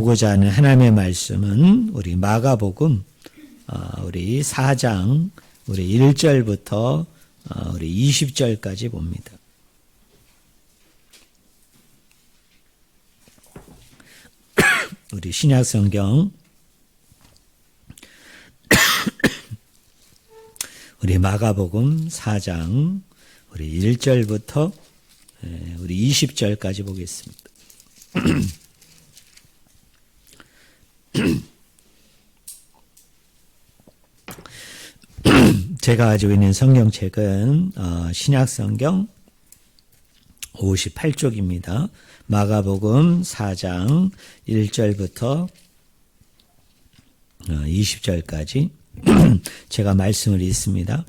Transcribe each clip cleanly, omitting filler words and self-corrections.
보고자 하는 하나님의 말씀은 우리 마가복음 우리 4장 우리 1절부터 우리 20절까지 봅니다. 우리 신약성경 우리 마가복음 4장 우리 1절부터 우리 20절까지 보겠습니다. 제가 가지고 있는 성경책은 신약성경 58쪽입니다. 마가복음 4장 1절부터 20절까지 제가 말씀을 읽습니다.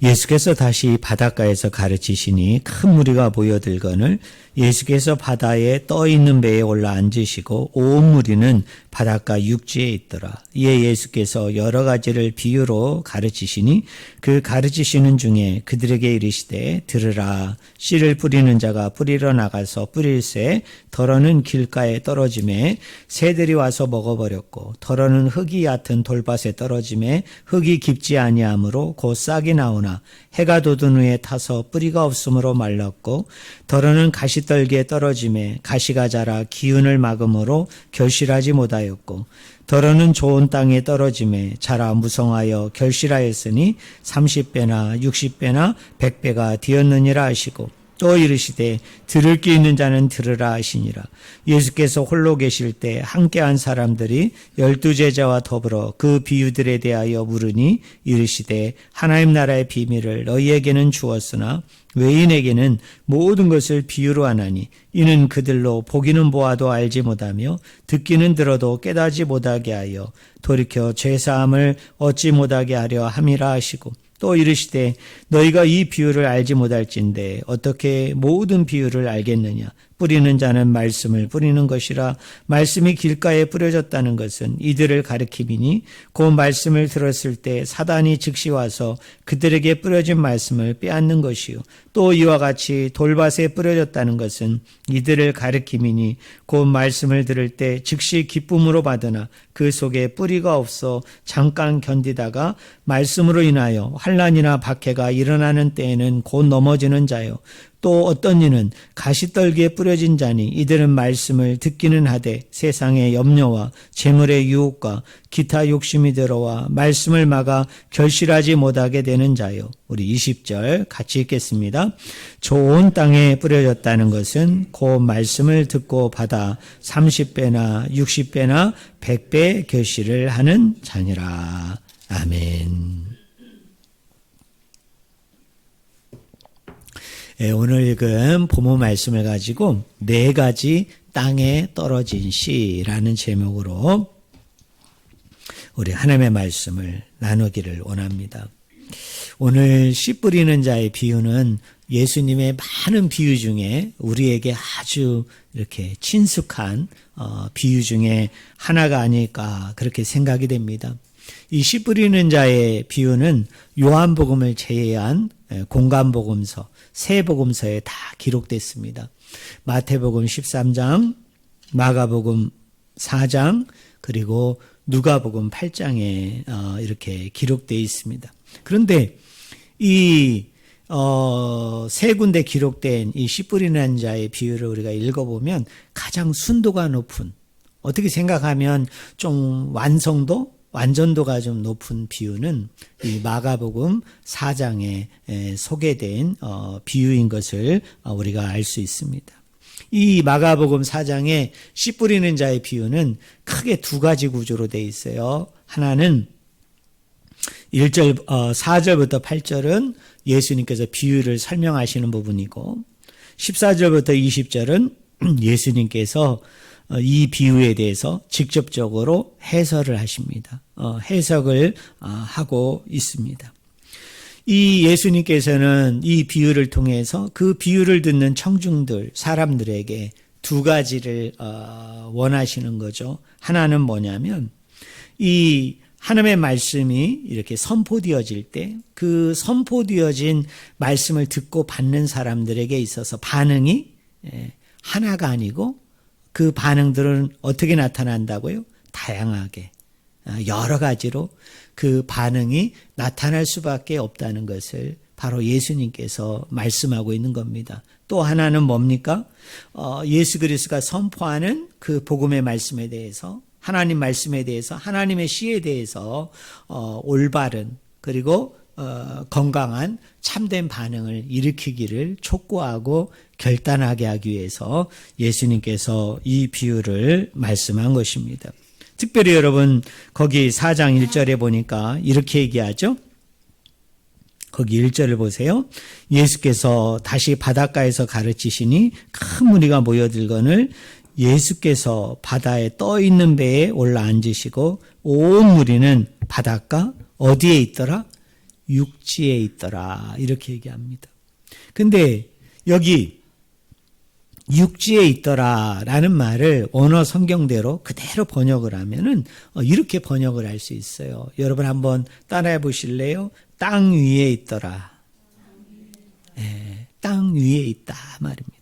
예수께서 다시 바닷가에서 가르치시니 큰 무리가 모여들거늘 예수께서 바다에 떠 있는 배에 올라 앉으시고 온 무리는 바닷가 육지에 있더라. 이에 예수께서 여러 가지를 비유로 가르치시니 그 가르치시는 중에 그들에게 이르시되 들으라. 씨를 뿌리는 자가 뿌리러 나가서 뿌릴새 덜어는 길가에 떨어짐에 새들이 와서 먹어버렸고 덜어는 흙이 얕은 돌밭에 떨어짐에 흙이 깊지 아니하므로 곧 싹이 나오나 해가 돋은 후에 타서 뿌리가 없으므로 말랐고 덜어는 가시떨기에 떨어짐에 가시가 자라 기운을 막음으로 결실하지 못하였고 덜어는 좋은 땅에 떨어짐에 자라 무성하여 결실하였으니 30배나 60배나 100배가 되었느니라 하시고 또 이르시되 들을 귀 있는 자는 들으라 하시니라. 예수께서 홀로 계실 때 함께한 사람들이 12제자와 더불어 그 비유들에 대하여 물으니 이르시되 하나님 나라의 비밀을 너희에게는 주었으나 외인에게는 모든 것을 비유로 하나니 이는 그들로 보기는 보아도 알지 못하며 듣기는 들어도 깨닫지 못하게 하여 돌이켜 죄사함을 얻지 못하게 하려 함이라 하시고 또 이르시되 너희가 이 비유를 알지 못할진대 어떻게 모든 비유를 알겠느냐. 뿌리는 자는 말씀을 뿌리는 것이라. 말씀이 길가에 뿌려졌다는 것은 이들을 가리킴이니 그 말씀을 들었을 때 사단이 즉시 와서 그들에게 뿌려진 말씀을 빼앗는 것이요. 또 이와 같이 돌밭에 뿌려졌다는 것은 이들을 가리킴이니 그 말씀을 들을 때 즉시 기쁨으로 받으나 그 속에 뿌리가 없어 잠깐 견디다가 말씀으로 인하여 환난이나 박해가 일어나는 때에는 곧 넘어지는 자요. 또 어떤 이는 가시떨기에 뿌려진 자니 이들은 말씀을 듣기는 하되 세상의 염려와 재물의 유혹과 기타 욕심이 들어와 말씀을 막아 결실하지 못하게 되는 자요. 우리 20절 같이 읽겠습니다. 좋은 땅에 뿌려졌다는 것은 그 말씀을 듣고 받아 30배나 60배나 100배 결실을 하는 자니라. 아멘. 오늘 읽은 본문 말씀을 가지고 4가지 땅에 떨어진 씨라는 제목으로 우리 하나님의 말씀을 나누기를 원합니다. 오늘 씨 뿌리는 자의 비유는 예수님의 많은 비유 중에 우리에게 아주 이렇게 친숙한 비유 중에 하나가 아닐까 그렇게 생각이 됩니다. 이 씨 뿌리는 자의 비유는 요한복음을 제외한 공간복음서, 세 복음서에 다 기록됐습니다. 마태복음 13장, 마가복음 4장, 그리고 누가복음 8장에 이렇게 기록되어 있습니다. 그런데 이 세 군데 기록된 이 씨 뿌리는 자의 비유를 우리가 읽어보면 가장 순도가 높은, 어떻게 생각하면 좀 완전도가 좀 높은 비유는 이 마가복음 4장에 소개된 비유인 것을 우리가 알 수 있습니다. 이 마가복음 4장에 씨 뿌리는 자의 비유는 크게 2가지 구조로 되어 있어요. 하나는 4절부터 8절은 예수님께서 비유를 설명하시는 부분이고 14절부터 20절은 예수님께서 이 비유에 대해서 직접적으로 해설을 하십니다. 해석을 하고 있습니다. 이 예수님께서는 이 비유를 통해서 그 비유를 듣는 청중들, 사람들에게 2가지를 원하시는 거죠. 하나는 뭐냐면 이 하나님의 말씀이 이렇게 선포되어질 때 그 선포되어진 말씀을 듣고 받는 사람들에게 있어서 반응이 하나가 아니고 그 반응들은 어떻게 나타난다고요? 다양하게 여러 가지로 그 반응이 나타날 수밖에 없다는 것을 바로 예수님께서 말씀하고 있는 겁니다. 또 하나는 뭡니까? 예수 그리스도가 선포하는 그 복음의 말씀에 대해서, 하나님 말씀에 대해서, 하나님의 시에 대해서 올바른 그리고 건강한 참된 반응을 일으키기를 촉구하고 결단하게 하기 위해서 예수님께서 이 비유를 말씀한 것입니다. 특별히 여러분 거기 4장 1절에 보니까 이렇게 얘기하죠. 거기 1절을 보세요. 예수께서 다시 바닷가에서 가르치시니 큰 무리가 모여들거늘 예수께서 바다에 떠 있는 배에 올라 앉으시고 온 무리는 바닷가 어디에 있더라? 육지에 있더라. 이렇게 얘기합니다. 근데 여기 육지에 있더라 라는 말을 원어 성경대로 그대로 번역을 하면은 이렇게 번역을 할 수 있어요. 여러분 한번 따라해 보실래요? 땅 위에 있더라. 네, 땅 위에 있다 말입니다.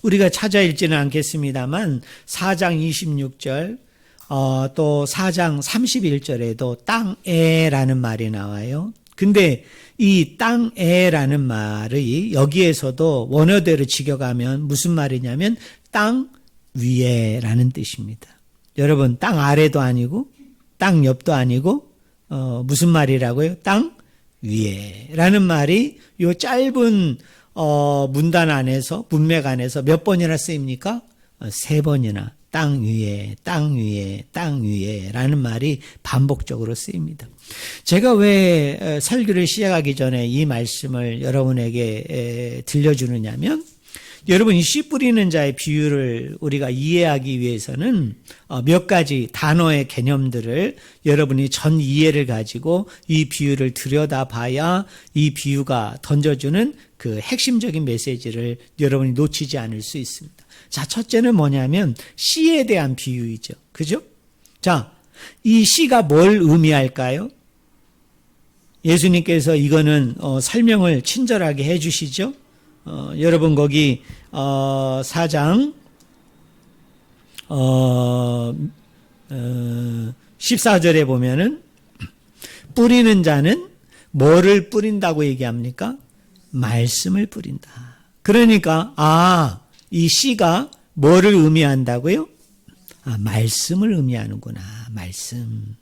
우리가 찾아 읽지는 않겠습니다만 4장 26절 또 4장 31절에도 땅에라는 말이 나와요. 근데 이 땅에라는 말이 여기에서도 원어대로 직역하면 무슨 말이냐면 땅 위에라는 뜻입니다. 여러분 땅 아래도 아니고 땅 옆도 아니고 무슨 말이라고요? 땅 위에라는 말이 요 짧은 문단 안에서 문맥 안에서 몇 번이나 쓰입니까? 3번이나 땅 위에, 땅 위에, 땅 위에라는 말이 반복적으로 쓰입니다. 제가 왜 설교를 시작하기 전에 이 말씀을 여러분에게 들려주느냐면 여러분 이 씨 뿌리는 자의 비유를 우리가 이해하기 위해서는 몇 가지 단어의 개념들을 여러분이 전 이해를 가지고 이 비유를 들여다봐야 이 비유가 던져주는 그 핵심적인 메시지를 여러분이 놓치지 않을 수 있습니다. 자, 첫째는 뭐냐면 씨에 대한 비유이죠. 그죠? 자, 이 씨가 뭘 의미할까요? 예수님께서 이거는 설명을 친절하게 해 주시죠. 여러분 거기 4장 14절에 보면은 뿌리는 자는 뭐를 뿌린다고 얘기합니까? 말씀을 뿌린다. 그러니까 이 씨가 뭐를 의미한다고요? 말씀을 의미하는구나. 말씀.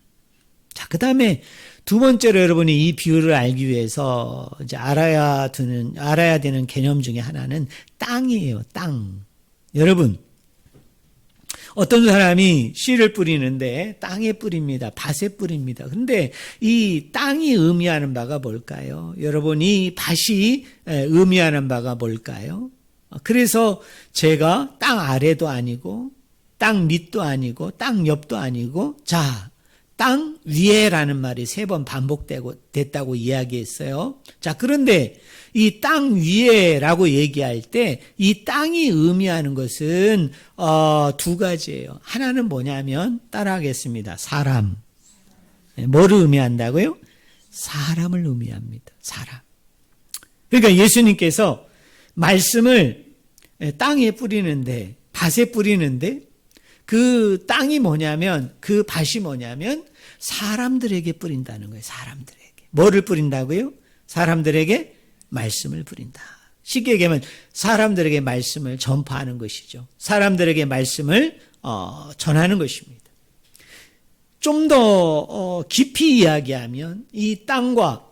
자, 그 다음에 두 번째로 여러분이 이 비유를 알기 위해서 이제 알아야 되는 개념 중에 하나는 땅이에요. 땅. 여러분, 어떤 사람이 씨를 뿌리는데 땅에 뿌립니다. 밭에 뿌립니다. 그런데 이 땅이 의미하는 바가 뭘까요? 여러분, 이 밭이 의미하는 바가 뭘까요? 그래서 제가 땅 아래도 아니고 땅 밑도 아니고 땅 옆도 아니고 자, 땅 위에라는 말이 3번 됐다고 이야기했어요. 자, 그런데 이 땅 위에라고 얘기할 때 이 땅이 의미하는 것은 두 가지예요. 하나는 뭐냐면 따라하겠습니다. 사람. 뭐를 의미한다고요? 사람을 의미합니다. 사람. 그러니까 예수님께서 말씀을 땅에 뿌리는데 밭에 뿌리는데 그 땅이 뭐냐면 그 밭이 뭐냐면 사람들에게 뿌린다는 거예요. 사람들에게. 뭐를 뿌린다고요? 사람들에게 말씀을 뿌린다. 쉽게 얘기하면 사람들에게 말씀을 전파하는 것이죠. 사람들에게 말씀을 전하는 것입니다. 좀 더 깊이 이야기하면 이 땅과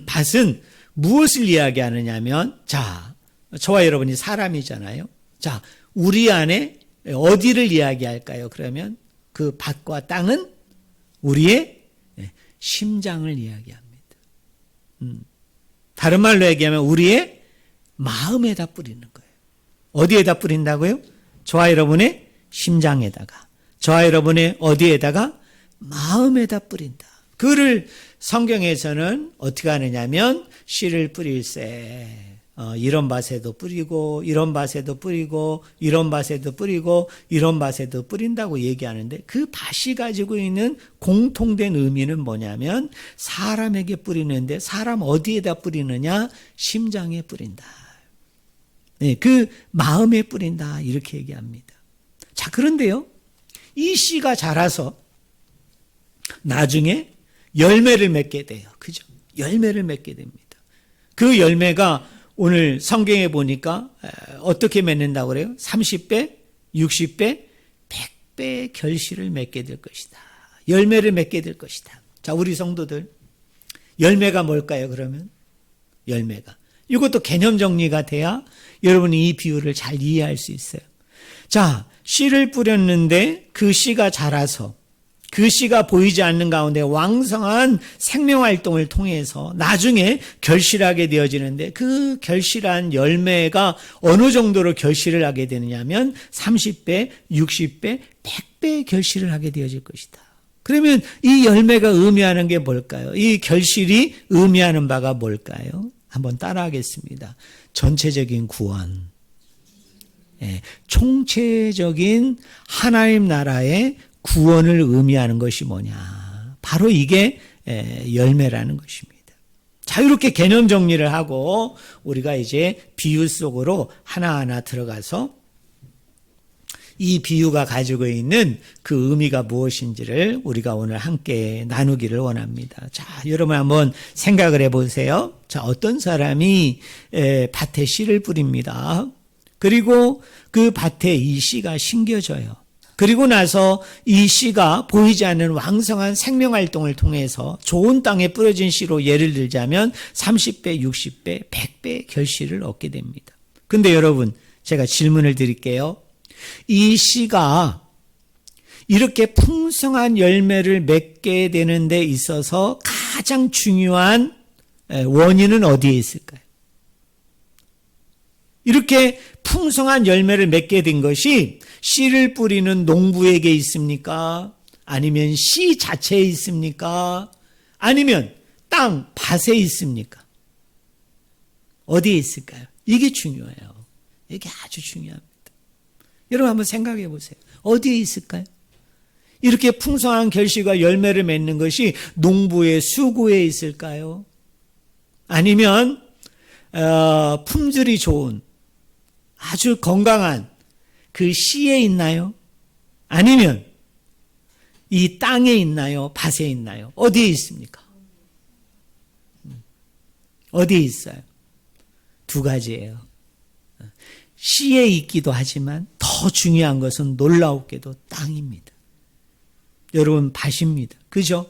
밭은 무엇을 이야기하느냐면 자, 저와 여러분이 사람이잖아요. 자, 우리 안에 어디를 이야기할까요? 그러면 그 밭과 땅은 우리의 심장을 이야기합니다. 다른 말로 얘기하면 우리의 마음에다 뿌리는 거예요. 어디에다 뿌린다고요? 저와 여러분의 심장에다가, 저와 여러분의 어디에다가? 마음에다 뿌린다. 그를 성경에서는 어떻게 하느냐면 씨를 뿌릴세. 이런 밭에도 뿌리고 이런 밭에도 뿌리고 이런 밭에도 뿌리고 이런 밭에도 뿌린다고 얘기하는데 그 밭이 가지고 있는 공통된 의미는 뭐냐면 사람에게 뿌리는데 사람 어디에다 뿌리느냐? 심장에 뿌린다. 네, 그 마음에 뿌린다 이렇게 얘기합니다. 자, 그런데요, 이 씨가 자라서 나중에 열매를 맺게 돼요. 그죠? 열매를 맺게 됩니다. 그 열매가 오늘 성경에 보니까 어떻게 맺는다고 그래요? 30배, 60배, 100배 결실을 맺게 될 것이다. 열매를 맺게 될 것이다. 자, 우리 성도들, 열매가 뭘까요, 그러면? 열매가. 이것도 개념 정리가 돼야 여러분이 이 비유를 잘 이해할 수 있어요. 자, 씨를 뿌렸는데 그 씨가 자라서 그 씨가 보이지 않는 가운데 왕성한 생명활동을 통해서 나중에 결실하게 되어지는데 그 결실한 열매가 어느 정도로 결실을 하게 되느냐면 30배, 60배, 100배 결실을 하게 되어질 것이다. 그러면 이 열매가 의미하는 게 뭘까요? 이 결실이 의미하는 바가 뭘까요? 한번 따라하겠습니다. 전체적인 구원. 총체적인 하나님 나라의 구원을 의미하는 것이 뭐냐. 바로 이게 열매라는 것입니다. 자, 이렇게 개념 정리를 하고 우리가 이제 비유 속으로 하나하나 들어가서 이 비유가 가지고 있는 그 의미가 무엇인지를 우리가 오늘 함께 나누기를 원합니다. 자, 여러분 한번 생각을 해보세요. 자, 어떤 사람이 밭에 씨를 뿌립니다. 그리고 그 밭에 이 씨가 심겨져요. 그리고 나서 이 씨가 보이지 않는 왕성한 생명활동을 통해서 좋은 땅에 뿌려진 씨로 예를 들자면 30배, 60배, 100배 결실을 얻게 됩니다. 근데 여러분, 제가 질문을 드릴게요. 이 씨가 이렇게 풍성한 열매를 맺게 되는 데 있어서 가장 중요한 원인은 어디에 있을까요? 이렇게 풍성한 열매를 맺게 된 것이 씨를 뿌리는 농부에게 있습니까? 아니면 씨 자체에 있습니까? 아니면 땅, 밭에 있습니까? 어디에 있을까요? 이게 중요해요. 이게 아주 중요합니다. 여러분 한번 생각해 보세요. 어디에 있을까요? 이렇게 풍성한 결실과 열매를 맺는 것이 농부의 수고에 있을까요? 아니면 품질이 좋은 아주 건강한 그 씨에 있나요? 아니면 이 땅에 있나요? 밭에 있나요? 어디에 있습니까? 어디에 있어요? 두 가지예요. 씨에 있기도 하지만 더 중요한 것은 놀라웠게도 땅입니다. 여러분, 밭입니다. 그죠?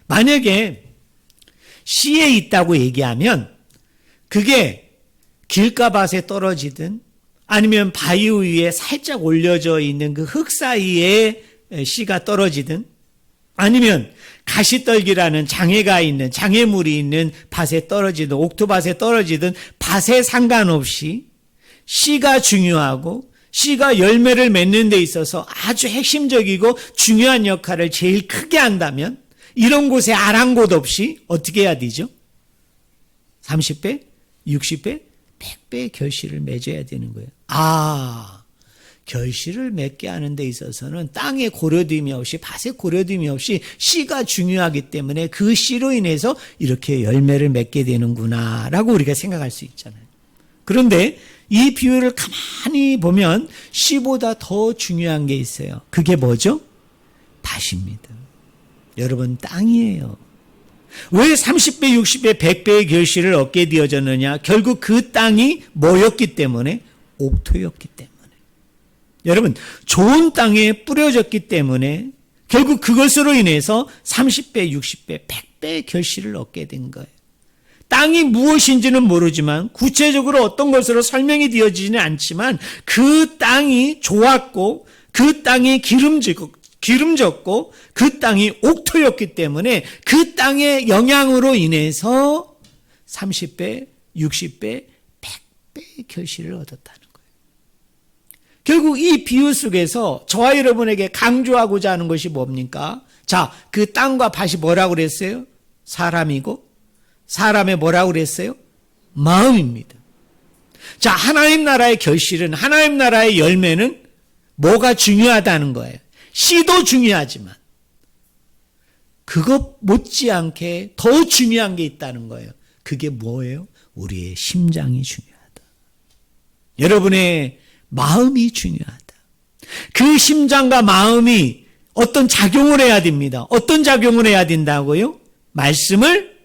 만약에 씨에 있다고 얘기하면 그게 길가밭에 떨어지든 아니면 바위 위에 살짝 올려져 있는 그 흙 사이에 씨가 떨어지든 아니면 가시떨기라는 장애가 있는 장애물이 있는 밭에 떨어지든 옥토밭에 떨어지든 밭에 상관없이 씨가 중요하고 씨가 열매를 맺는 데 있어서 아주 핵심적이고 중요한 역할을 제일 크게 한다면 이런 곳에 아랑곳 없이 어떻게 해야 되죠? 30배, 60배, 100배 결실을 맺어야 되는 거예요. 결실을 맺게 하는 데 있어서는 땅에 고려됨이 없이 밭에 고려됨이 없이 씨가 중요하기 때문에 그 씨로 인해서 이렇게 열매를 맺게 되는구나 라고 우리가 생각할 수 있잖아요. 그런데 이 비유를 가만히 보면 씨보다 더 중요한 게 있어요. 그게 뭐죠? 밭입니다. 여러분, 땅이에요. 왜 30배, 60배, 100배의 결실을 얻게 되어졌느냐? 결국 그 땅이 뭐였기 때문에? 옥토였기 때문에. 여러분, 좋은 땅에 뿌려졌기 때문에 결국 그것으로 인해서 30배, 60배, 100배의 결실을 얻게 된 거예요. 땅이 무엇인지는 모르지만 구체적으로 어떤 것으로 설명이 되어지지는 않지만 그 땅이 좋았고 그 땅이 기름졌고 그 땅이 옥토였기 때문에 그 땅의 영향으로 인해서 30배, 60배, 100배의 결실을 얻었다는 거예요. 결국 이 비유 속에서 저와 여러분에게 강조하고자 하는 것이 뭡니까? 자, 그 땅과 밭이 뭐라고 그랬어요? 사람이고 사람의 뭐라고 그랬어요? 마음입니다. 자, 하나님 나라의 결실은 하나님 나라의 열매는 뭐가 중요하다는 거예요. 씨도 중요하지만 그것 못지않게 더 중요한 게 있다는 거예요. 그게 뭐예요? 우리의 심장이 중요하다. 여러분의 마음이 중요하다. 그 심장과 마음이 어떤 작용을 해야 됩니다. 어떤 작용을 해야 된다고요? 말씀을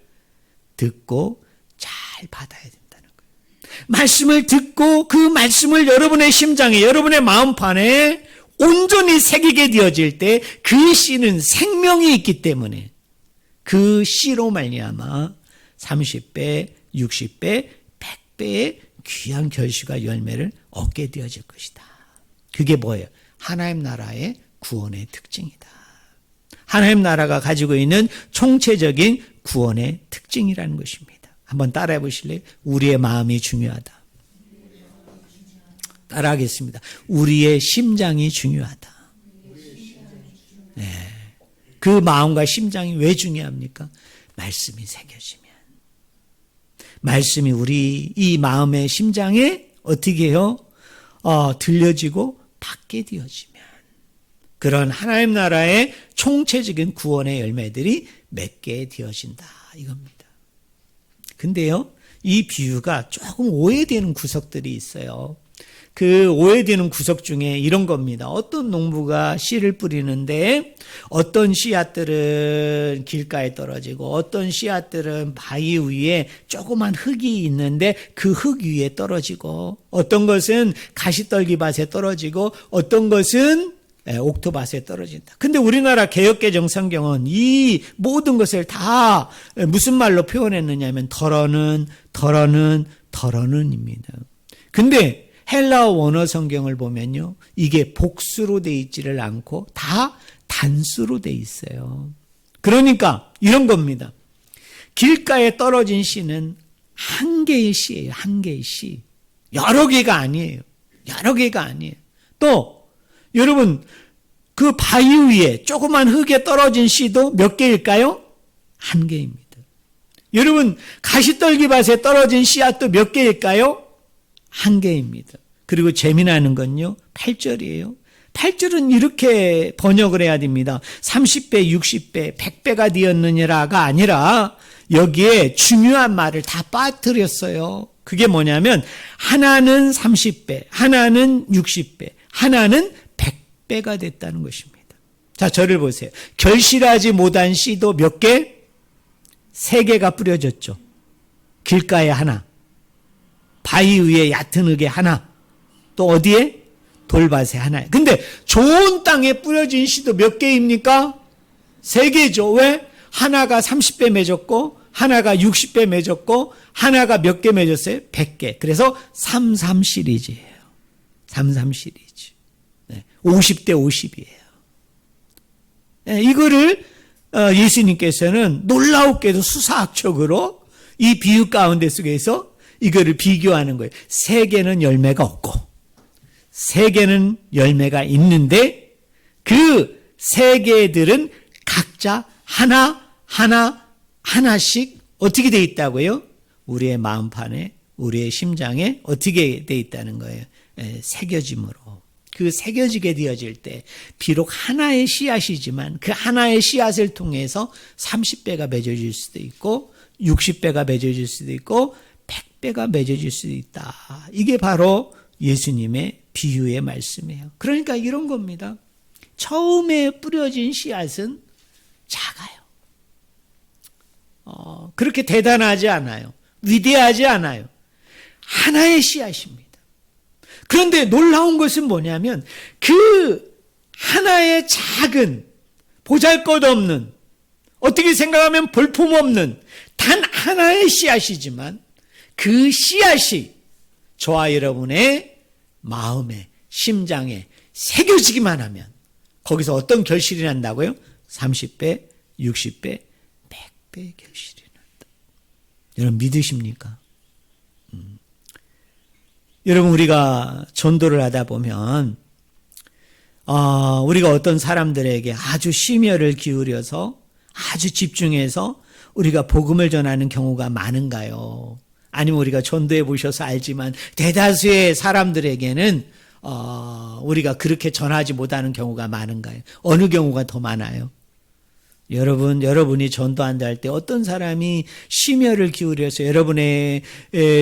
듣고 잘 받아야 된다는 거예요. 말씀을 듣고 그 말씀을 여러분의 심장에, 여러분의 마음판에 온전히 새기게 되어질 때 그 씨는 생명이 있기 때문에 그 씨로 말미암아 30배, 60배, 100배의 귀한 결실과 열매를 얻게 되어질 것이다. 그게 뭐예요? 하나님 나라의 구원의 특징이다. 하나님 나라가 가지고 있는 총체적인 구원의 특징이라는 것입니다. 한번 따라해 보실래요? 우리의 마음이 중요하다. 따라하겠습니다. 우리의 심장이 중요하다. 네. 그 마음과 심장이 왜 중요합니까? 말씀이 새겨지면. 말씀이 우리 이 마음의 심장에 어떻게 해요? 들려지고 받게 되어지면 그런 하나님 나라의 총체적인 구원의 열매들이 맺게 되어진다 이겁니다. 근데요, 이 비유가 조금 오해되는 구석들이 있어요. 그 오해되는 구석 중에 이런 겁니다. 어떤 농부가 씨를 뿌리는데 어떤 씨앗들은 길가에 떨어지고 어떤 씨앗들은 바위 위에 조그만 흙이 있는데 그 흙 위에 떨어지고 어떤 것은 가시떨기밭에 떨어지고 어떤 것은 옥토밭에 떨어진다. 근데 우리나라 개역개정 성경은 이 모든 것을 다 무슨 말로 표현했느냐면 덜어는입니다. 근데 헬라어 원어 성경을 보면요, 이게 복수로 돼 있지를 않고 다 단수로 돼 있어요. 그러니까 이런 겁니다. 길가에 떨어진 씨는 한 개의 씨예요. 한 개의 씨. 여러 개가 아니에요. 여러 개가 아니에요. 또 여러분, 그 바위 위에 조그만 흙에 떨어진 씨도 몇 개일까요? 한 개입니다. 여러분, 가시떨기밭에 떨어진 씨앗도 몇 개일까요? 한 개입니다. 그리고 재미나는 건요, 8절이에요. 8절은 이렇게 번역을 해야 됩니다. 30배, 60배, 100배가 되었느니라가 아니라 여기에 중요한 말을 다 빠뜨렸어요. 그게 뭐냐면 하나는 30배, 하나는 60배, 하나는 100배가 됐다는 것입니다. 자, 저를 보세요. 결실하지 못한 씨도 몇 개? 3개가 뿌려졌죠. 길가에 하나, 바위 위에 얕은 흙에 하나, 또 어디에? 돌밭에 하나. 근데 좋은 땅에 뿌려진 씨도 몇 개입니까? 3개죠. 왜? 하나가 30배 맺었고 하나가 60배 맺었고 하나가 몇 개 맺었어요? 100개. 그래서 33 시리즈예요. 33 시리즈. 50대 50이에요. 이거를 예수님께서는 놀라웠게도 수사학적으로 이 비유 가운데 속에서 이거를 비교하는 거예요. 3개는 열매가 없고 3개는 열매가 있는데 그 3개들은 각자 하나씩 어떻게 돼 있다고요? 우리의 마음판에, 우리의 심장에 어떻게 돼 있다는 거예요? 새겨짐으로. 그 새겨지게 되어질 때 비록 하나의 씨앗이지만 그 하나의 씨앗을 통해서 30배가 맺어질 수도 있고 60배가 맺어질 수도 있고 100배가 맺어질 수도 있다. 이게 바로 예수님의 비유의 말씀이에요. 그러니까 이런 겁니다. 처음에 뿌려진 씨앗은 작아요. 그렇게 대단하지 않아요. 위대하지 않아요. 하나의 씨앗입니다. 그런데 놀라운 것은 뭐냐면 그 하나의 작은 보잘것없는 어떻게 생각하면 볼품없는 단 하나의 씨앗이지만 그 씨앗이 저와 여러분의 마음에, 심장에 새겨지기만 하면 거기서 어떤 결실이 난다고요? 30배, 60배, 100배의 결실이 난다. 여러분 믿으십니까? 여러분 우리가 전도를 하다 보면 우리가 어떤 사람들에게 아주 심혈을 기울여서 아주 집중해서 우리가 복음을 전하는 경우가 많은가요? 아니면 우리가 전도해 보셔서 알지만 대다수의 사람들에게는 우리가 그렇게 전하지 못하는 경우가 많은가요? 어느 경우가 더 많아요? 여러분이 전도한다 할 때 어떤 사람이 심혈을 기울여서 여러분의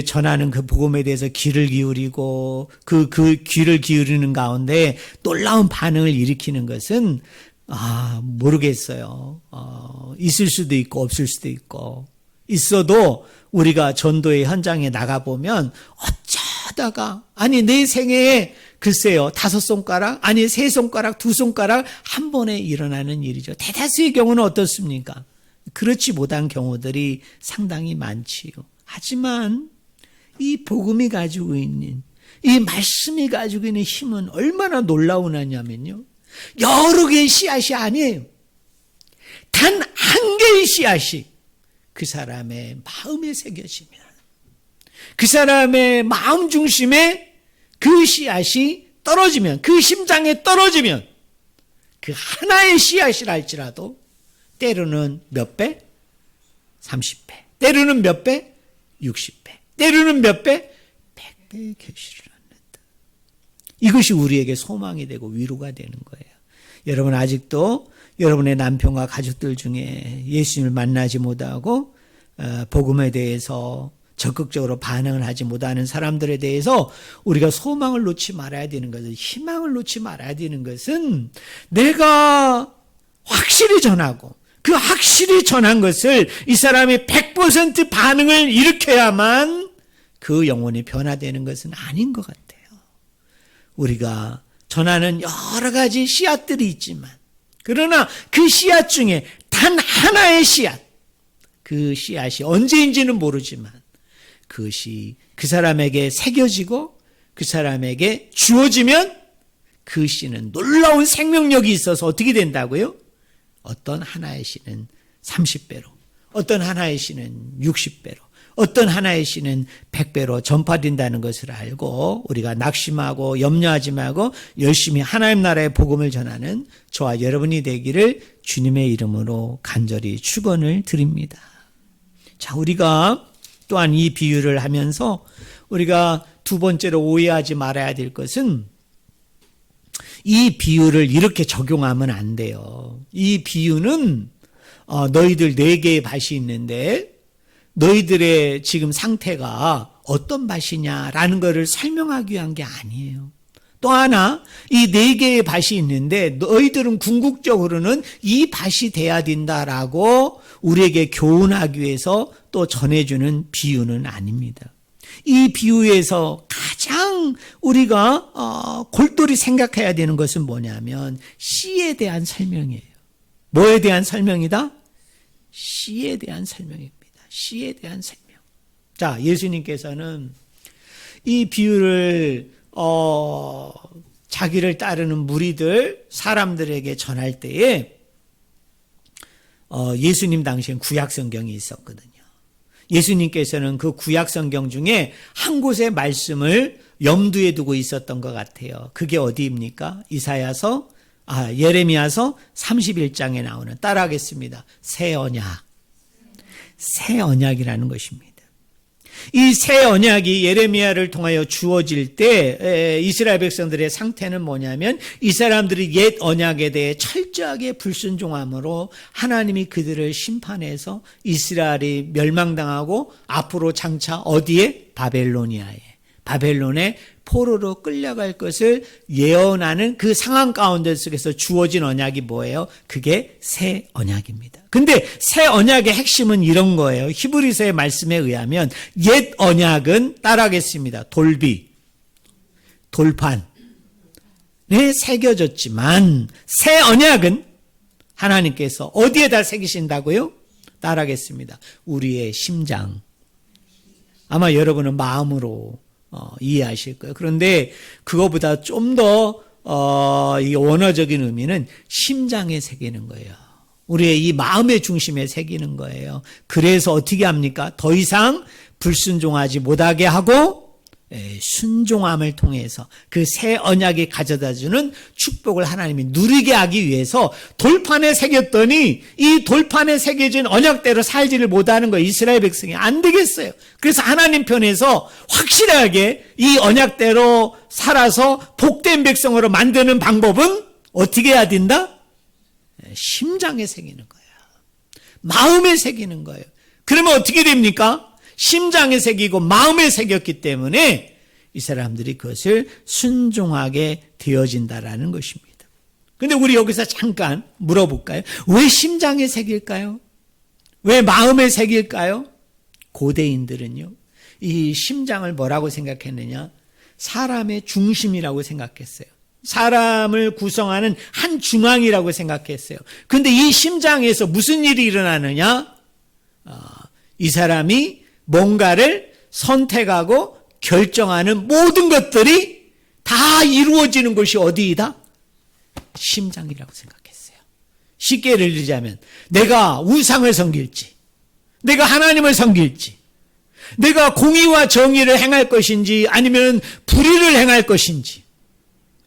전하는 그 복음에 대해서 귀를 기울이고 그 귀를 기울이는 가운데 놀라운 반응을 일으키는 것은 모르겠어요. 있을 수도 있고 없을 수도 있고, 있어도 우리가 전도의 현장에 나가보면 어쩌다가 내 생애에 글쎄요 5손가락 아니 3손가락 2손가락 한 번에 일어나는 일이죠. 대다수의 경우는 어떻습니까? 그렇지 못한 경우들이 상당히 많지요. 하지만 이 복음이 가지고 있는, 이 말씀이 가지고 있는 힘은 얼마나 놀라우냐면요, 여러 개의 씨앗이 아니에요. 단 한 개의 씨앗이 그 사람의 마음에 새겨지면, 그 사람의 마음 중심에 그 씨앗이 떨어지면, 그 심장에 떨어지면, 그 하나의 씨앗이라 할지라도 때로는 몇 배? 30배. 때로는 몇 배? 60배. 때로는 몇 배? 100배의 결실을 얻는다. 이것이 우리에게 소망이 되고 위로가 되는 거예요. 여러분, 아직도 여러분의 남편과 가족들 중에 예수님을 만나지 못하고 복음에 대해서 적극적으로 반응을 하지 못하는 사람들에 대해서 우리가 소망을 놓지 말아야 되는 것은, 희망을 놓지 말아야 되는 것은, 내가 확실히 전하고 그 확실히 전한 것을 이 사람이 100% 반응을 일으켜야만 그 영혼이 변화되는 것은 아닌 것 같아요. 우리가 전하는 여러 가지 씨앗들이 있지만, 그러나 그 씨앗 중에 단 하나의 씨앗, 그 씨앗이 언제인지는 모르지만 그것이 그 사람에게 새겨지고 그 사람에게 주어지면 그 씨는 놀라운 생명력이 있어서 어떻게 된다고요? 어떤 하나의 씨는 30배로, 어떤 하나의 씨는 60배로, 어떤 하나의 씨는 100배로 전파된다는 것을 알고 우리가 낙심하고 염려하지 말고 열심히 하나님 나라의 복음을 전하는 저와 여러분이 되기를 주님의 이름으로 간절히 축원을 드립니다. 자, 우리가 또한 이 비유를 하면서 우리가 두 번째로 오해하지 말아야 될 것은, 이 비유를 이렇게 적용하면 안 돼요. 이 비유는 너희들 4개의 밭이 있는데 너희들의 지금 상태가 어떤 밭이냐라는 것을 설명하기 위한 게 아니에요. 또 하나, 이 4개의 밭이 있는데 너희들은 궁극적으로는 이 밭이 돼야 된다라고 우리에게 교훈하기 위해서 또 전해주는 비유는 아닙니다. 이 비유에서 가장 우리가 골똘히 생각해야 되는 것은 뭐냐면 씨에 대한 설명이에요. 뭐에 대한 설명이다? 씨에 대한 설명입니다. 씨에 대한 설명. 자, 예수님께서는 이 비유를 자기를 따르는 무리들, 사람들에게 전할 때에 예수님 당시엔 구약성경이 있었거든요. 예수님께서는 그 구약성경 중에 한 곳의 말씀을 염두에 두고 있었던 것 같아요. 그게 어디입니까? 예레미야서 31장에 나오는, 따라하겠습니다. 새 언약. 새 언약이라는 것입니다. 이 새 언약이 예레미야를 통하여 주어질 때 이스라엘 백성들의 상태는 뭐냐면, 이 사람들이 옛 언약에 대해 철저하게 불순종함으로 하나님이 그들을 심판해서 이스라엘이 멸망당하고 앞으로 장차 어디에? 바벨론에 포로로 끌려갈 것을 예언하는 그 상황 가운데 속에서 주어진 언약이 뭐예요? 그게 새 언약입니다. 근데 새 언약의 핵심은 이런 거예요. 히브리서의 말씀에 의하면 옛 언약은, 따라하겠습니다, 돌판에 새겨졌지만 새 언약은 하나님께서 어디에다 새기신다고요? 따라하겠습니다. 우리의 심장. 아마 여러분은 마음으로 이해하실 거예요. 그런데 그거보다 좀 더 이 원어적인 의미는 심장에 새기는 거예요. 우리의 이 마음의 중심에 새기는 거예요. 그래서 어떻게 합니까? 더 이상 불순종하지 못하게 하고 순종함을 통해서 그 새 언약이 가져다주는 축복을 하나님이 누리게 하기 위해서 돌판에 새겼더니 이 돌판에 새겨진 언약대로 살지를 못하는 거예요. 이스라엘 백성이 안 되겠어요. 그래서 하나님 편에서 확실하게 이 언약대로 살아서 복된 백성으로 만드는 방법은 어떻게 해야 된다? 심장에 새기는 거예요. 마음에 새기는 거예요. 그러면 어떻게 됩니까? 심장에 새기고 마음에 새겼기 때문에 이 사람들이 그것을 순종하게 되어진다라는 것입니다. 근데 우리 여기서 잠깐 물어볼까요? 왜 심장에 새길까요? 왜 마음에 새길까요? 고대인들은요, 이 심장을 뭐라고 생각했느냐? 사람의 중심이라고 생각했어요. 사람을 구성하는 한 중앙이라고 생각했어요. 근데 이 심장에서 무슨 일이 일어나느냐? 이 사람이 뭔가를 선택하고 결정하는 모든 것들이 다 이루어지는 것이 어디이다? 심장이라고 생각했어요. 쉽게 예를 들자면 내가 우상을 섬길지, 내가 하나님을 섬길지, 내가 공의와 정의를 행할 것인지 아니면 불의를 행할 것인지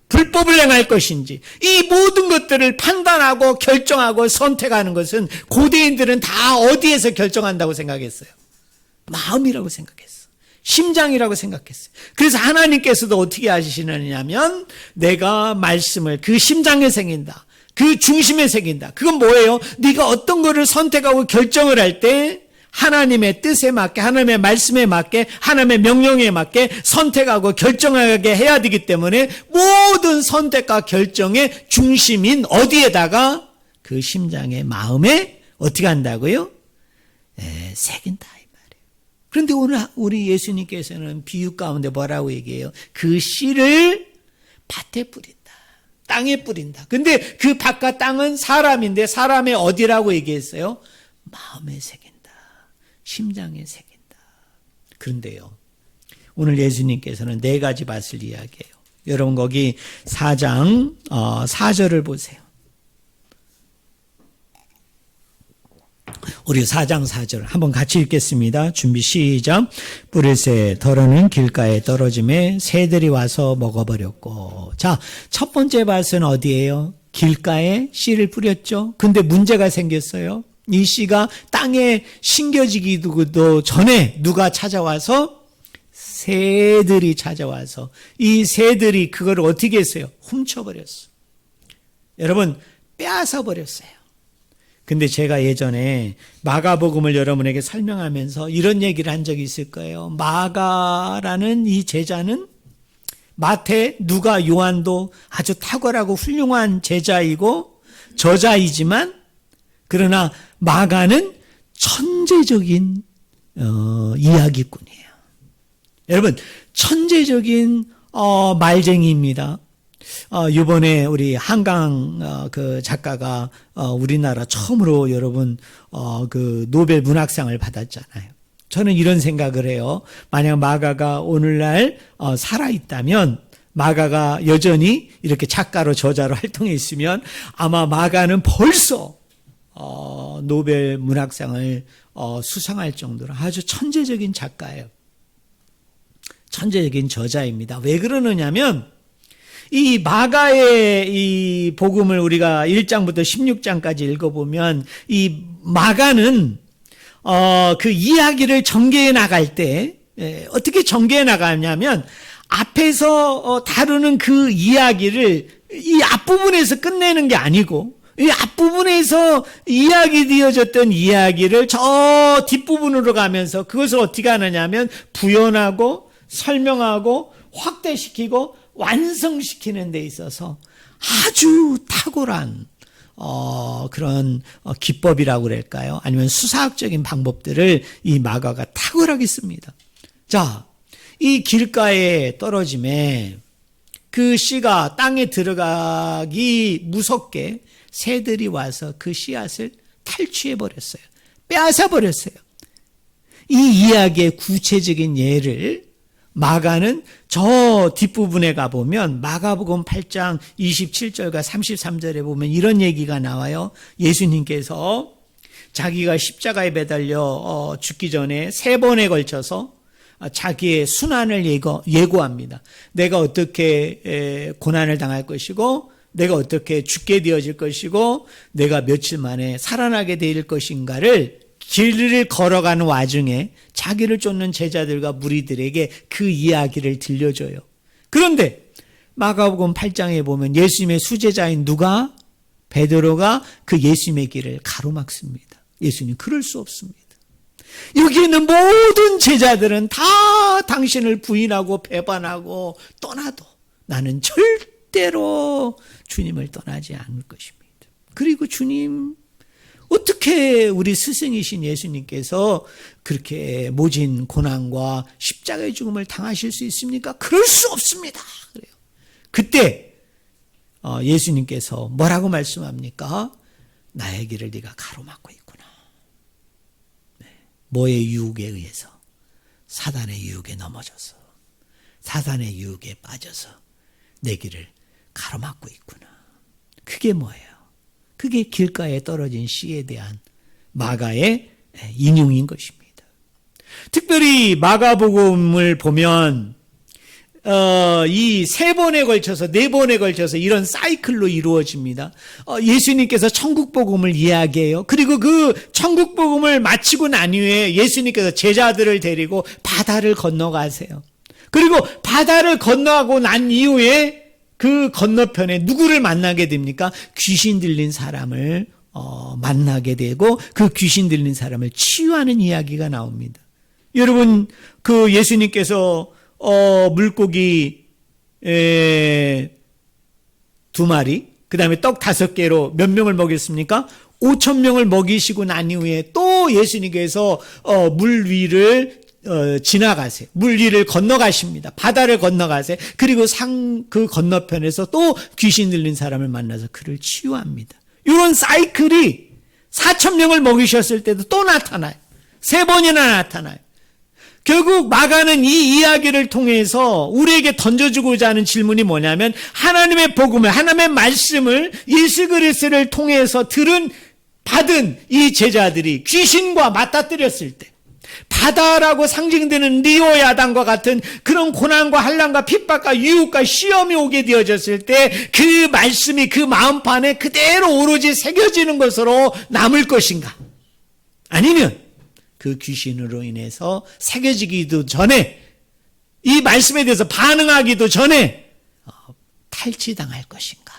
불법을 행할 것인지, 이 모든 것들을 판단하고 결정하고 선택하는 것은 고대인들은 다 어디에서 결정한다고 생각했어요? 마음이라고 생각했어요. 심장이라고 생각했어요. 그래서 하나님께서도 어떻게 하시느냐면 내가 말씀을 그 심장에 새긴다, 그 중심에 새긴다. 그건 뭐예요? 네가 어떤 거를 선택하고 결정을 할 때 하나님의 뜻에 맞게, 하나님의 말씀에 맞게, 하나님의 명령에 맞게 선택하고 결정하게 해야 되기 때문에 모든 선택과 결정의 중심인 어디에다가? 그 심장의 마음에 어떻게 한다고요? 새긴다 이 말이에요. 그런데 오늘 우리 예수님께서는 비유 가운데 뭐라고 얘기해요? 그 씨를 밭에 뿌린다, 땅에 뿌린다. 근데 그 밭과 땅은 사람인데 사람의 어디라고 얘기했어요? 마음에 새긴다, 심장에 새긴다. 그런데요, 오늘 예수님께서는 네 가지 밭을 이야기해요. 여러분 거기 4장 4절을 보세요. 우리 4장 4절 한번 같이 읽겠습니다. 준비 시작. 뿌리새 덜어는 길가에 떨어짐에 새들이 와서 먹어버렸고. 자, 첫 번째 밭은 어디예요? 길가에 씨를 뿌렸죠. 근데 문제가 생겼어요. 이 씨가 땅에 심겨지기도 전에 누가 찾아와서? 새들이 찾아와서 이 새들이 그걸 어떻게 했어요? 훔쳐버렸어. 여러분, 빼앗아 버렸어요. 근데 제가 예전에 마가복음을 여러분에게 설명하면서 이런 얘기를 한 적이 있을 거예요. 마가라는 이 제자는 마태, 누가, 요한도 아주 탁월하고 훌륭한 제자이고 저자이지만, 그러나 마가는 천재적인 이야기꾼이에요. 여러분, 천재적인 말쟁이입니다. 이번에 우리 한강 그 작가가 우리나라 처음으로 여러분 그 노벨 문학상을 받았잖아요. 저는 이런 생각을 해요. 만약 마가가 오늘날 살아 있다면, 마가가 여전히 이렇게 작가로 저자로 활동해 있으면 아마 마가는 벌써 노벨 문학상을 수상할 정도로 아주 천재적인 작가예요. 천재적인 저자입니다. 왜 그러느냐면 이 마가의 이 복음을 우리가 1장부터 16장까지 읽어보면 이 마가는 그 이야기를 전개해 나갈 때 어떻게 전개해 나가냐면 앞에서 다루는 그 이야기를 이 앞부분에서 끝내는 게 아니고 이 앞부분에서 이야기되어졌던 이야기를 저 뒷부분으로 가면서 그것을 어떻게 하느냐면 부연하고 설명하고 확대시키고 완성시키는 데 있어서 아주 탁월한 그런 기법이라고 그럴까요? 아니면 수사학적인 방법들을 이 마가가 탁월하게 씁니다. 자, 이 길가에 떨어짐에 그 씨가 땅에 들어가기 무섭게 새들이 와서 그 씨앗을 탈취해 버렸어요. 빼앗아 버렸어요. 이 이야기의 구체적인 예를 마가는 저 뒷부분에 가보면 마가복음 8장 27절과 33절에 보면 이런 얘기가 나와요. 예수님께서 자기가 십자가에 매달려 죽기 전에 3번에 걸쳐서 자기의 순환을 예고합니다. 내가 어떻게 고난을 당할 것이고 내가 어떻게 죽게 되어질 것이고 내가 며칠 만에 살아나게 될 것인가를 길을 걸어가는 와중에 자기를 쫓는 제자들과 무리들에게 그 이야기를 들려줘요. 그런데 마가복음 8장에 보면 예수님의 수제자인 누가? 베드로가 그 예수님의 길을 가로막습니다. 예수님 그럴 수 없습니다. 여기 있는 모든 제자들은 다 당신을 부인하고 배반하고 떠나도 나는 절대로 주님을 떠나지 않을 것입니다. 그리고 주님, 어떻게 우리 스승이신 예수님께서 그렇게 모진 고난과 십자가의 죽음을 당하실 수 있습니까? 그럴 수 없습니다. 그래요. 그때 예수님께서 뭐라고 말씀합니까? 나의 길을 네가 가로막고 있구나. 네. 뭐의 유혹에 의해서? 사단의 유혹에 넘어져서, 사단의 유혹에 빠져서 내 길을 가로막고 있구나. 그게 뭐예요? 그게 길가에 떨어진 씨에 대한 마가의 인용인 것입니다. 특별히 마가복음을 보면 이 3번에 걸쳐서 4번에 걸쳐서 이런 사이클로 이루어집니다. 예수님께서 천국복음을 이야기해요. 그리고 그 천국복음을 마치고 난 이후에 예수님께서 제자들을 데리고 바다를 건너가세요. 그리고 바다를 건너가고 난 이후에 그 건너편에 누구를 만나게 됩니까? 귀신 들린 사람을 만나게 되고 그 귀신 들린 사람을 치유하는 이야기가 나옵니다. 여러분, 그 예수님께서 물고기 2마리, 그 다음에 떡 5개로 몇 명을 먹였습니까? 5,000명을 먹이시고 난 이후에 또 예수님께서 물 위를 지나가세요. 물 위를 건너가십니다. 바다를 건너가세요. 그리고 그 건너편에서 또 귀신 들린 사람을 만나서 그를 치유합니다. 이런 사이클이 4,000명을 먹이셨을 때도 또 나타나요. 3번이나 나타나요. 결국 마가는 이 이야기를 통해서 우리에게 던져주고자 하는 질문이 뭐냐면, 하나님의 복음을, 하나님의 말씀을 예수 그리스도를 통해서 받은 이 제자들이 귀신과 맞닥뜨렸을 때, 바다라고 상징되는 리오야단과 같은 그런 고난과 한란과 핍박과 유혹과 시험이 오게 되어졌을 때 그 말씀이 그 마음판에 그대로 오로지 새겨지는 것으로 남을 것인가? 아니면 그 귀신으로 인해서 새겨지기도 전에, 이 말씀에 대해서 반응하기도 전에 탈취당할 것인가?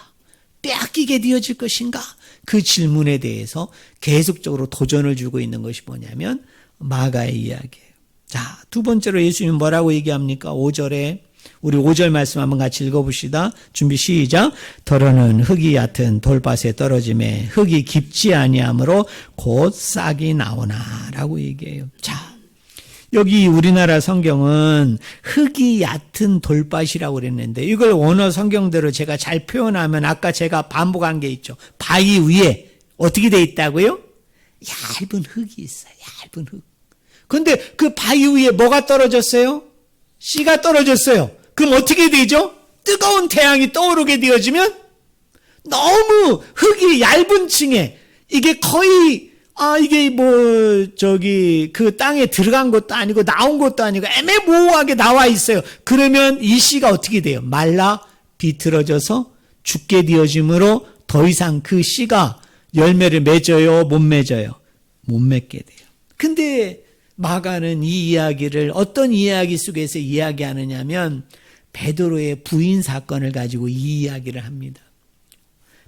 빼앗기게 되어질 것인가? 그 질문에 대해서 계속적으로 도전을 주고 있는 것이 뭐냐면 마가의 이야기예요. 자, 2번째로 예수님은 뭐라고 얘기합니까? 5절에 우리 5절 말씀 한번 같이 읽어봅시다. 준비 시작. 더러는 흙이 얕은 돌밭에 떨어짐에 흙이 깊지 아니하므로 곧 싹이 나오나 라고 얘기해요. 자, 여기 우리나라 성경은 흙이 얕은 돌밭이라고 그랬는데 이걸 원어 성경대로 제가 잘 표현하면 아까 제가 반복한 게 있죠. 바위 위에 어떻게 돼 있다고요? 얇은 흙이 있어요. 얇은 흙. 그런데 그 바위 위에 뭐가 떨어졌어요? 씨가 떨어졌어요. 그럼 어떻게 되죠? 뜨거운 태양이 떠오르게 되어지면 너무 흙이 얇은 층에 이게 거의 이게 그 땅에 들어간 것도 아니고 나온 것도 아니고 애매모호하게 나와 있어요. 그러면 이 씨가 어떻게 돼요? 말라 비틀어져서 죽게 되어지므로 더 이상 그 씨가 열매를 맺어요? 못 맺어요? 못 맺게 돼요. 근데 마가는 이 이야기를 어떤 이야기 속에서 이야기하느냐면 베드로의 부인 사건을 가지고 이 이야기를 합니다.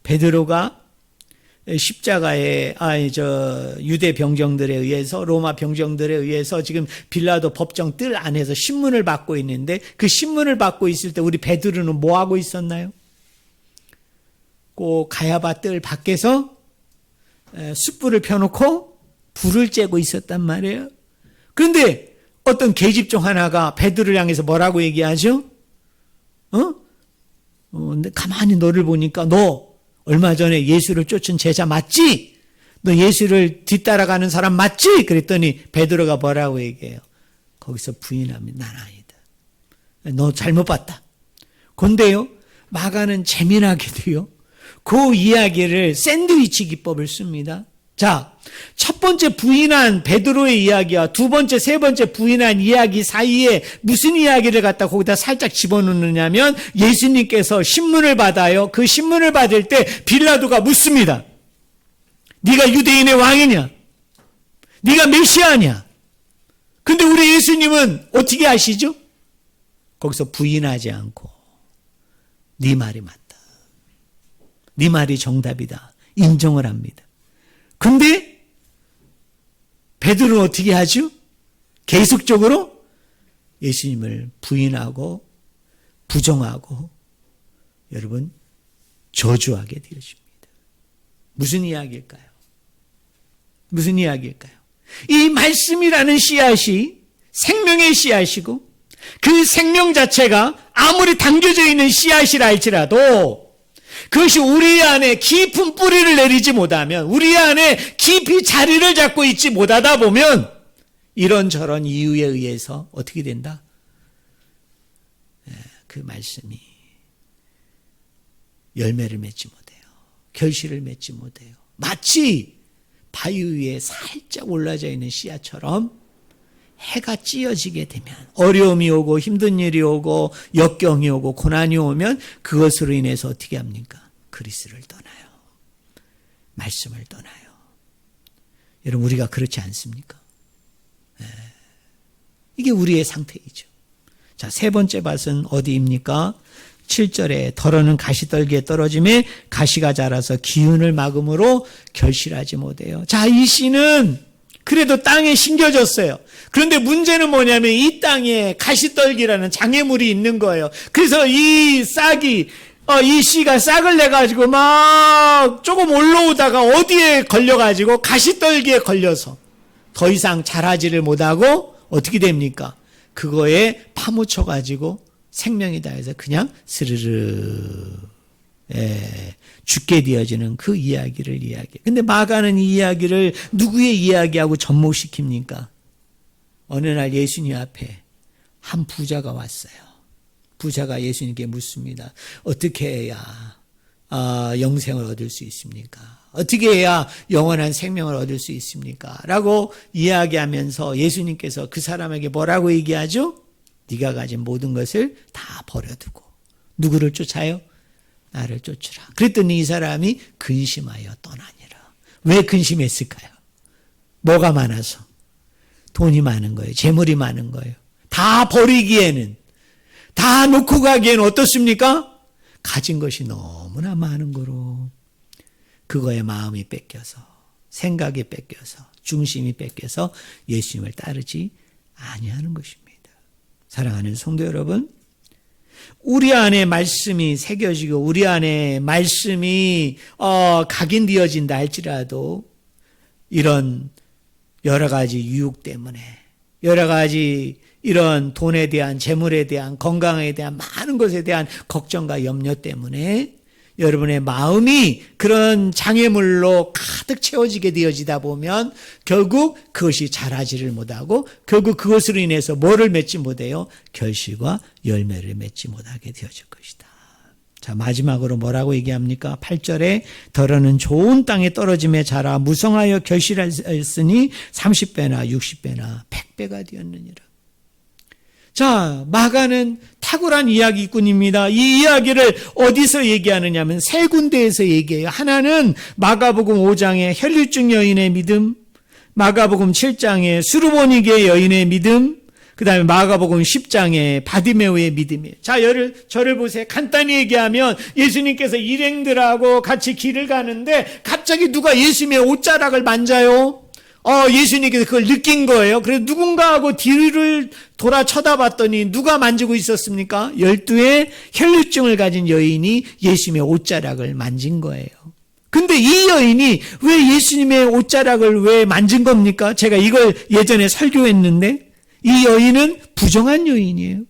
베드로가 십자가에 유대 병정들에 의해서, 로마 병정들에 의해서 지금 빌라도 법정 뜰 안에서 신문을 받고 있는데 그 신문을 받고 있을 때 우리 베드로는 뭐 하고 있었나요? 꼭 가야바 뜰 밖에서 숯불을 펴놓고 불을 쬐고 있었단 말이에요. 그런데 어떤 계집종 하나가 베드로를 향해서 뭐라고 얘기하죠? 근데 가만히 너를 보니까 너 얼마 전에 예수를 쫓은 제자 맞지? 너 예수를 뒤따라가는 사람 맞지? 그랬더니 베드로가 뭐라고 얘기해요? 거기서 부인합니다. 난 아니다. 너 잘못 봤다. 그런데요, 마가는 재미나게도요, 그 이야기를 샌드위치 기법을 씁니다. 자, 첫 번째 부인한 베드로의 이야기와 두 번째, 세 번째 부인한 이야기 사이에 무슨 이야기를 갖다 거기다 살짝 집어넣느냐면 예수님께서 신문을 받아요. 그 신문을 받을 때 빌라도가 묻습니다. 네가 유대인의 왕이냐? 네가 메시아냐? 근데 우리 예수님은 어떻게 하시죠? 거기서 부인하지 않고 네 말이 맞다. 네 말이 정답이다. 인정을 합니다. 근데 베드로는 어떻게 하죠? 계속적으로 예수님을 부인하고 부정하고 여러분 저주하게 되어집니다. 무슨 이야기일까요? 무슨 이야기일까요? 이 말씀이라는 씨앗이 생명의 씨앗이고 그 생명 자체가 아무리 담겨져 있는 씨앗이라 할지라도 그것이 우리 안에 깊은 뿌리를 내리지 못하면, 우리 안에 깊이 자리를 잡고 있지 못하다 보면 이런저런 이유에 의해서 어떻게 된다? 그 말씀이 열매를 맺지 못해요. 결실을 맺지 못해요. 마치 바위 위에 살짝 올라져 있는 씨앗처럼 해가 찌어지게 되면, 어려움이 오고 힘든 일이 오고 역경이 오고 고난이 오면 그것으로 인해서 어떻게 합니까? 그리스도를 떠나요. 말씀을 떠나요. 여러분, 우리가 그렇지 않습니까? 이게 우리의 상태이죠. 자, 세 번째 밭은 어디입니까? 7절에 더러는 가시떨기에 떨어짐에 가시가 자라서 기운을 막음으로 결실하지 못해요. 자, 이 씨는 그래도 땅에 심겨졌어요. 그런데 문제는 뭐냐면 이 땅에 가시떨기라는 장애물이 있는 거예요. 그래서 이 싹이, 이 씨가 싹을 내가지고 막 조금 올라오다가 어디에 걸려가지고 가시떨기에 걸려서 더 이상 자라지를 못하고 어떻게 됩니까? 그거에 파묻혀가지고 생명이 다해서 그냥 스르르 죽게 되어지는 그 이야기를 이야기해요. 근데 마가는 이 이야기를 누구의 이야기하고 접목시킵니까? 어느 날 예수님 앞에 한 부자가 왔어요. 부자가 예수님께 묻습니다. 어떻게 해야 영생을 얻을 수 있습니까? 어떻게 해야 영원한 생명을 얻을 수 있습니까? 라고 이야기하면서 예수님께서 그 사람에게 뭐라고 얘기하죠? 네가 가진 모든 것을 다 버려두고 누구를 쫓아요? 나를 쫓으라. 그랬더니 이 사람이 근심하여 떠나니라. 왜 근심했을까요? 뭐가 많아서? 돈이 많은 거예요. 재물이 많은 거예요. 다 버리기에는, 다 놓고 가기에는 어떻습니까? 가진 것이 너무나 많은 거로 그거에 마음이 뺏겨서, 생각이 뺏겨서, 중심이 뺏겨서 예수님을 따르지 아니하는 것입니다. 사랑하는 성도 여러분, 우리 안에 말씀이 새겨지고 우리 안에 말씀이 각인되어진다 할지라도 이런 여러 가지 유혹 때문에, 여러 가지 이런 돈에 대한, 재물에 대한, 건강에 대한 많은 것에 대한 걱정과 염려 때문에 여러분의 마음이 그런 장애물로 가득 채워지게 되어지다 보면 결국 그것이 자라지를 못하고 결국 그것으로 인해서 뭐를 맺지 못해요? 결실과 열매를 맺지 못하게 되어질 것이다. 자, 마지막으로 뭐라고 얘기합니까? 8절에 더러는 좋은 땅에 떨어짐에 자라 무성하여 결실하였으니 30배나 60배나 100배가 되었느니라. 자, 마가는 탁월한 이야기꾼입니다. 이 이야기를 어디서 얘기하느냐 하면 세 군데에서 얘기해요. 하나는 마가복음 5장의 혈류증 여인의 믿음, 마가복음 7장의 수르보니게 여인의 믿음, 그 다음에 마가복음 10장의 바디메오의 믿음이에요. 자, 저를 보세요. 간단히 얘기하면 예수님께서 일행들하고 같이 길을 가는데 갑자기 누가 예수님의 옷자락을 만져요. 예수님께서 그걸 느낀 거예요. 그래서 누군가하고 뒤를 돌아 쳐다봤더니 누가 만지고 있었습니까? 12의 혈류증을 가진 여인이 예수님의 옷자락을 만진 거예요. 근데 이 여인이 왜 예수님의 옷자락을 왜 만진 겁니까? 제가 이걸 예전에 설교했는데 이 여인은 부정한 여인이에요.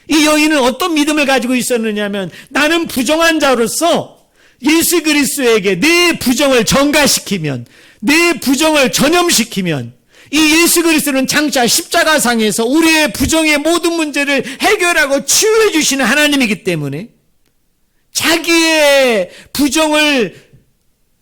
이 여인은 어떤 믿음을 가지고 있었느냐면 나는 부정한 자로서 예수 그리스도에게 내 부정을 전가시키면, 내 부정을 전염시키면 이 예수 그리스도는 장차 십자가상에서 우리의 부정의 모든 문제를 해결하고 치유해 주시는 하나님이기 때문에 자기의 부정을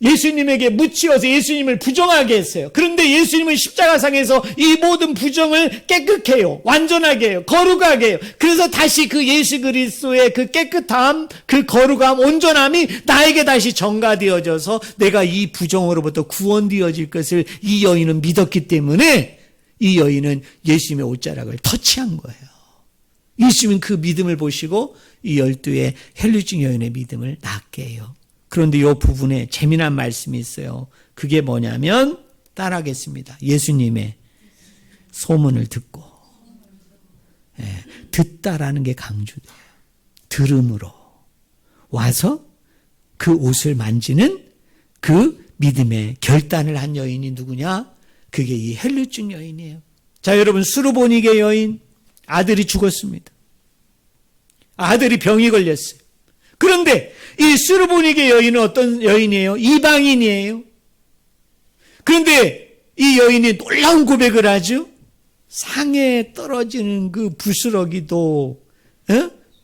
예수님에게 묻히어서 예수님을 부정하게 했어요. 그런데 예수님은 십자가상에서 이 모든 부정을 깨끗게 해요. 완전하게 해요. 거룩하게 해요. 그래서 다시 그 예수 그리스도의 그 깨끗함, 그 거룩함, 온전함이 나에게 다시 전가되어져서 내가 이 부정으로부터 구원되어질 것을 이 여인은 믿었기 때문에 이 여인은 예수님의 옷자락을 터치한 거예요. 예수님은 그 믿음을 보시고 이 12의 혈류증 여인의 믿음을 낫게 해요. 그런데 이 부분에 재미난 말씀이 있어요. 그게 뭐냐면 따라하겠습니다. 예수님의 소문을 듣고. 듣다라는 게 강조돼요. 들음으로 와서 그 옷을 만지는 그 믿음의 결단을 한 여인이 누구냐? 그게 이 헬루증 여인이에요. 자, 여러분, 수르보니게 여인, 아들이 죽었습니다. 아들이 병이 걸렸어요. 그런데 이 수르보니게 여인은 어떤 여인이에요? 이방인이에요. 그런데 이 여인이 놀라운 고백을 하죠. 상에 떨어지는 그 부스러기도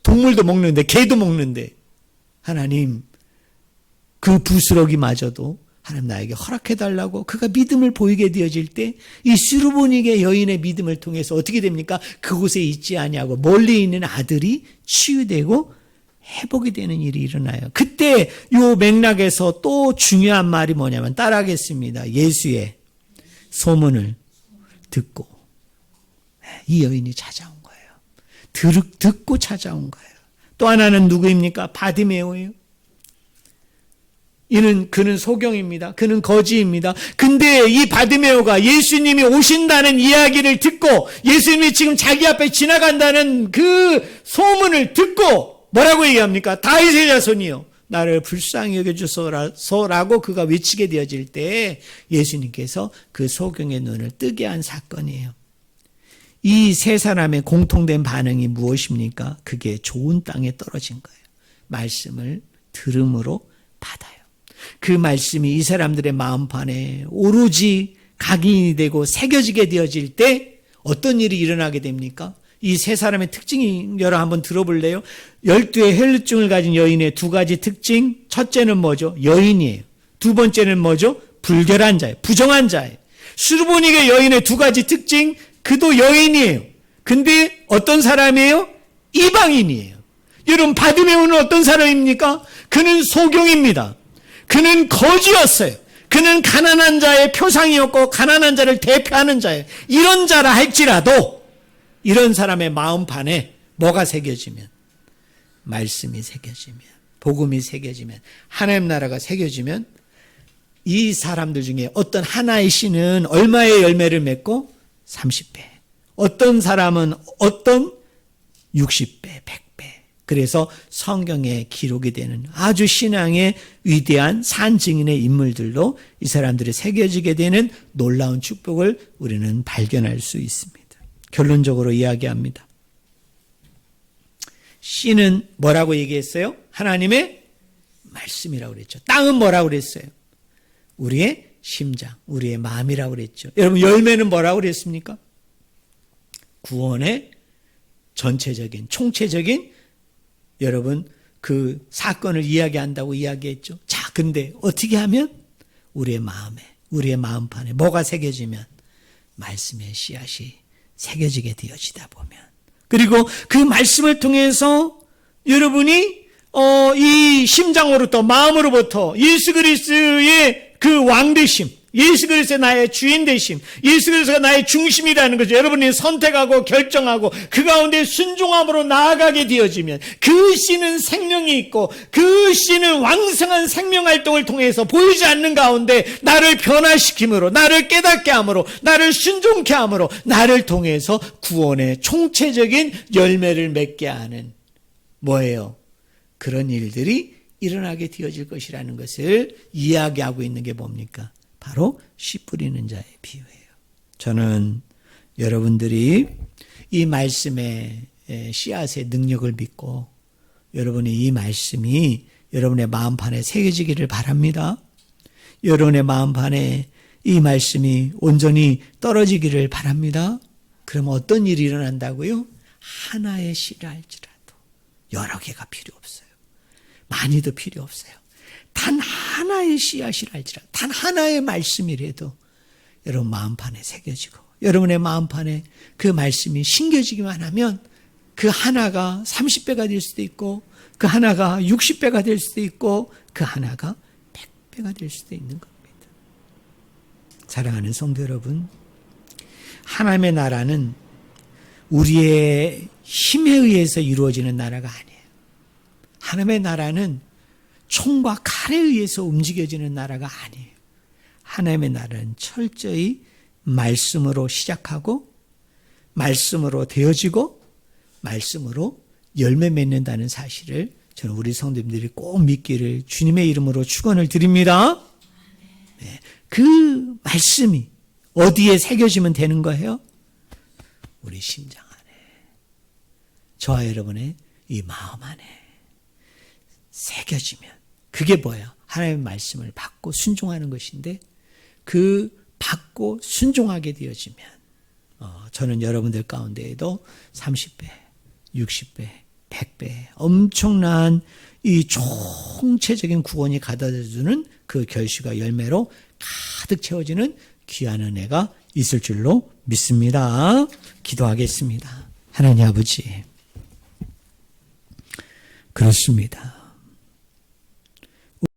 동물도 먹는데, 개도 먹는데, 하나님 그 부스러기마저도 하나님 나에게 허락해달라고 그가 믿음을 보이게 되어질 때 이 수르보니게 여인의 믿음을 통해서 어떻게 됩니까? 그곳에 있지 아니하고 멀리 있는 아들이 치유되고 회복이 되는 일이 일어나요. 그때 요 맥락에서 또 중요한 말이 뭐냐면 따라하겠습니다. 예수의 소문을 듣고 이 여인이 찾아온 거예요. 듣고 찾아온 거예요. 또 하나는 누구입니까? 바디메오예요. 그는 소경입니다. 그는 거지입니다. 근데 이 바디메오가 예수님이 오신다는 이야기를 듣고 예수님이 지금 자기 앞에 지나간다는 그 소문을 듣고 뭐라고 얘기합니까? 다윗의 자손이요, 나를 불쌍히 여겨주소서라고 그가 외치게 되어질 때 예수님께서 그 소경의 눈을 뜨게 한 사건이에요. 이 세 사람의 공통된 반응이 무엇입니까? 그게 좋은 땅에 떨어진 거예요. 말씀을 들음으로 받아요. 그 말씀이 이 사람들의 마음판에 오로지 각인이 되고 새겨지게 되어질 때 어떤 일이 일어나게 됩니까? 이 세 사람의 특징이 여러 한번 들어볼래요? 12의 헬루증을 가진 여인의 두 가지 특징. 첫째는 뭐죠? 여인이에요. 두 번째는 뭐죠? 불결한 자예요. 부정한 자예요. 수르보니게 여인의 두 가지 특징. 그도 여인이에요. 근데 어떤 사람이에요? 이방인이에요. 여러분, 바디메오는 어떤 사람입니까? 그는 소경입니다. 그는 거지였어요. 그는 가난한 자의 표상이었고 가난한 자를 대표하는 자예요. 이런 자라 할지라도 이런 사람의 마음판에 뭐가 새겨지면, 말씀이 새겨지면, 복음이 새겨지면, 하나님 나라가 새겨지면 이 사람들 중에 어떤 하나의 씨는 얼마의 열매를 맺고 30배, 어떤 사람은 어떤 60배, 100배. 그래서 성경에 기록이 되는 아주 신앙의 위대한 산증인의 인물들로 이 사람들이 새겨지게 되는 놀라운 축복을 우리는 발견할 수 있습니다. 결론적으로 이야기합니다. 씨는 뭐라고 얘기했어요? 하나님의 말씀이라고 그랬죠. 땅은 뭐라고 그랬어요? 우리의 심장, 우리의 마음이라고 그랬죠. 여러분, 열매는 뭐라고 그랬습니까? 구원의 전체적인, 총체적인 여러분 그 사건을 이야기한다고 이야기했죠. 자, 근데 어떻게 하면 우리의 마음에, 우리의 마음판에 뭐가 새겨지면 말씀의 씨앗이 새겨지게 되어지다 보면, 그리고 그 말씀을 통해서 여러분이 이 심장으로부터, 마음으로부터 예수 그리스도의 그 왕되심, 예수 그리스도의 나의 주인 되심, 예수 그리스도가 나의 중심이라는 거죠. 여러분이 선택하고 결정하고 그 가운데 순종함으로 나아가게 되어지면 그 씨는 생명이 있고 그 씨는 왕성한 생명활동을 통해서 보이지 않는 가운데 나를 변화시킴으로, 나를 깨닫게 함으로, 나를 순종케 함으로 나를 통해서 구원의 총체적인 열매를 맺게 하는 뭐예요? 그런 일들이 일어나게 되어질 것이라는 것을 이야기하고 있는 게 뭡니까? 바로 씨 뿌리는 자의 비유예요. 저는 여러분들이 이 말씀의 씨앗의 능력을 믿고 여러분이 이 말씀이 여러분의 마음판에 새겨지기를 바랍니다. 여러분의 마음판에 이 말씀이 온전히 떨어지기를 바랍니다. 그럼 어떤 일이 일어난다고요? 하나의 씨를 할지라도 여러 개가 필요 없어요. 많이도 필요 없어요. 단 하나의 씨앗이랄지라도, 단 하나의 말씀이라도 여러분 마음판에 새겨지고 여러분의 마음판에 그 말씀이 심겨지기만 하면 그 하나가 30배가 될 수도 있고 그 하나가 60배가 될 수도 있고 그 하나가 100배가 될 수도 있는 겁니다. 사랑하는 성도 여러분, 하나님의 나라는 우리의 힘에 의해서 이루어지는 나라가 아니에요. 하나님의 나라는 총과 칼에 의해서 움직여지는 나라가 아니에요. 하나님의 나라는 철저히 말씀으로 시작하고 말씀으로 되어지고 말씀으로 열매 맺는다는 사실을 저는 우리 성도님들이 꼭 믿기를 주님의 이름으로 축원을 드립니다. 네, 그 말씀이 어디에 새겨지면 되는 거예요? 우리 심장 안에, 저와 여러분의 이 마음 안에 새겨지면 그게 뭐예요? 하나님의 말씀을 받고 순종하는 것인데 그 받고 순종하게 되어지면 저는 여러분들 가운데에도 30배, 60배, 100배 엄청난 이 총체적인 구원이 가져다주는 그 결실과 열매로 가득 채워지는 귀한 은혜가 있을 줄로 믿습니다. 기도하겠습니다. 하나님 아버지, 그렇습니다.